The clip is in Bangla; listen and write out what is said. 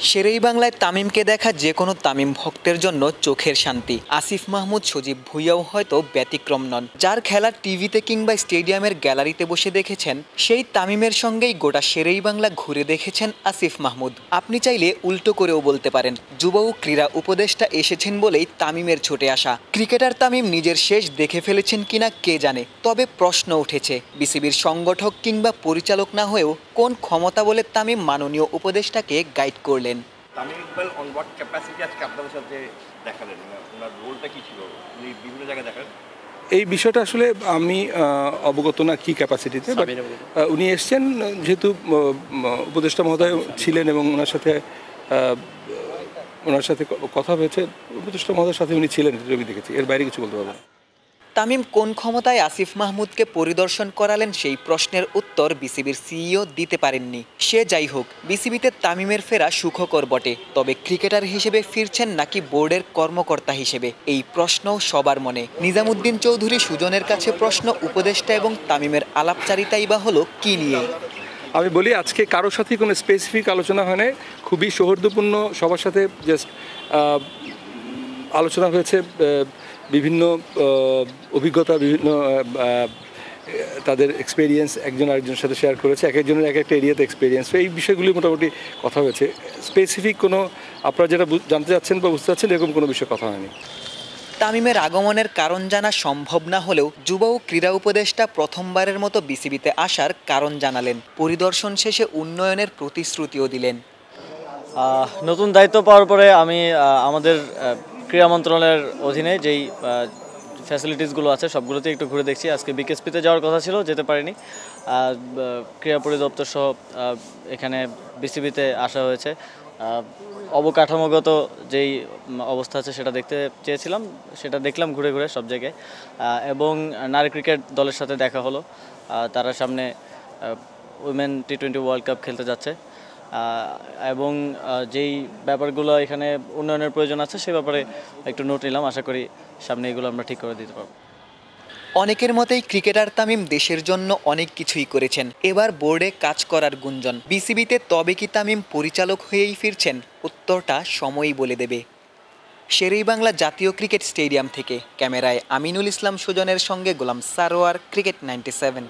শেরেই বাংলায় তামিমকে দেখা যে কোনো তামিম ভক্তের জন্য চোখের শান্তি। আসিফ মাহমুদ, সজীব ভুঁইয়াও হয়তো ব্যতিক্রম নন। যার খেলা টিভিতে কিংবা স্টেডিয়ামের গ্যালারিতে বসে দেখেছেন, সেই তামিমের সঙ্গেই গোটা শেরেই বাংলা ঘুরে দেখেছেন আসিফ মাহমুদ। আপনি চাইলে উল্টো করেও বলতে পারেন, যুব ও ক্রীড়া উপদেষ্টা এসেছেন বলেই তামিমের ছুটে আসা। ক্রিকেটার তামিম নিজের শেষ দেখে ফেলেছেন কিনা কে জানে, তবে প্রশ্ন উঠেছে বিসিবির সংগঠক কিংবা পরিচালক না হয়েও কোন ক্ষমতা বলে তামিম মাননীয় উপদেষ্টাকে গাইড করলেন। Tamim Iqbal on what capacity আজকে আপনাদের সাথে দেখালেন, ওনার রোলটা কি ছিল, উনি বিভিন্ন জায়গায় দেখালেন? এই বিষয়টা আসলে আমি অবগত না কি ক্যাপাসিটিতে, বাট উনি এসছেন যেহেতু উপদেষ্টা মহোদয় ছিলেন এবং ওনার সাথে কথা হয়েছে, উপদেষ্টা মহোদয়ের সাথে উনি ছিলেন, আমি দেখেছি। এর বাইরে কিছু বলতে পারবো না। তামিম কোন ক্ষমতায় আসিফ মাহমুদকে পরিদর্শন করালেন, সেই প্রশ্নের উত্তর বিসিবির সিইও দিতে পারেননি। সে যাই হোক, বিসিবিতে তামিমের ফেরা সুখকর বটে, তবে ক্রিকেটার হিসেবে ফিরছেন নাকি বোর্ডের কর্মকর্তা হিসেবে, এই প্রশ্নও সবার মনে। নিজামুদ্দিন চৌধুরী সুজনের কাছে প্রশ্ন, উপদেষ্টা এবং তামিমের আলাপচারিতাই বা হলো কি নিয়ে। আমি বলি, আজকে কারোর সাথে কোনো স্পেসিফিক আলোচনা হয় না, খুবই সৌহার্দ্যপূর্ণ সবার সাথে জাস্ট আলোচনা হয়েছে। বিভিন্ন অভিজ্ঞতা, বিভিন্ন তাদের এক্সপিরিয়েন্স একজন আরেকজনের সাথে শেয়ার করেছে, এক একজনের এক একটা এরিয়াতে এক্সপিরিয়েন্স। এই বিষয়গুলি মোটামুটি কথা হয়েছে। স্পেসিফিক কোনো আপনারা যেটা জানতে চাচ্ছেন বা বুঝতে চাচ্ছেন, এরকম কোনো বিষয়ে কথা হয়নি। তামিমের আগমনের কারণ জানা সম্ভব না হলেও যুব ও ক্রীড়া উপদেষ্টা প্রথমবারের মতো বিসিবিতে আসার কারণ জানালেন। পরিদর্শন শেষে উন্নয়নের প্রতিশ্রুতিও দিলেন। নতুন দায়িত্ব পাওয়ার পরে আমি আমাদের ক্রীড়া মন্ত্রণালয়ের অধীনে যেই ফ্যাসিলিটিসগুলো আছে সবগুলোতে একটু ঘুরে দেখছি। আজকে বিকেএসপিতে যাওয়ার কথা ছিল, যেতে পারিনি। ক্রীড়া পরিদপ্তর সহ এখানে বিসিবিতে আসা হয়েছে। অবকাঠামোগত যেই অবস্থা আছে সেটা দেখতে চেয়েছিলাম, সেটা দেখলাম ঘুরে ঘুরে সব জায়গায়। এবং নারী ক্রিকেট দলের সাথে দেখা হলো। তারা সামনে উইমেন টি20 ওয়ার্ল্ড কাপ খেলতে যাচ্ছে এবং যেই ব্যাপারগুলো এখানে উন্নয়নের প্রয়োজন আছে সে ব্যাপারে একটু নোট নিলাম। আশা করি সামনে এগুলো আমরা ঠিক করে দিতে পারব। অনেকের মতেই ক্রিকেটার তামিম দেশের জন্য অনেক কিছুই করেছেন, এবার বোর্ডে কাজ করার গুঞ্জন। বিসিবিতে তবে কি তামিম পরিচালক হয়েই ফিরছেন? উত্তরটা সময়ই বলে দেবে। শেরেই বাংলা জাতীয় ক্রিকেট স্টেডিয়াম থেকে ক্যামেরায় আমিনুল ইসলাম সুজনের সঙ্গে গোলাম সারোয়ার, ক্রিকেট 97।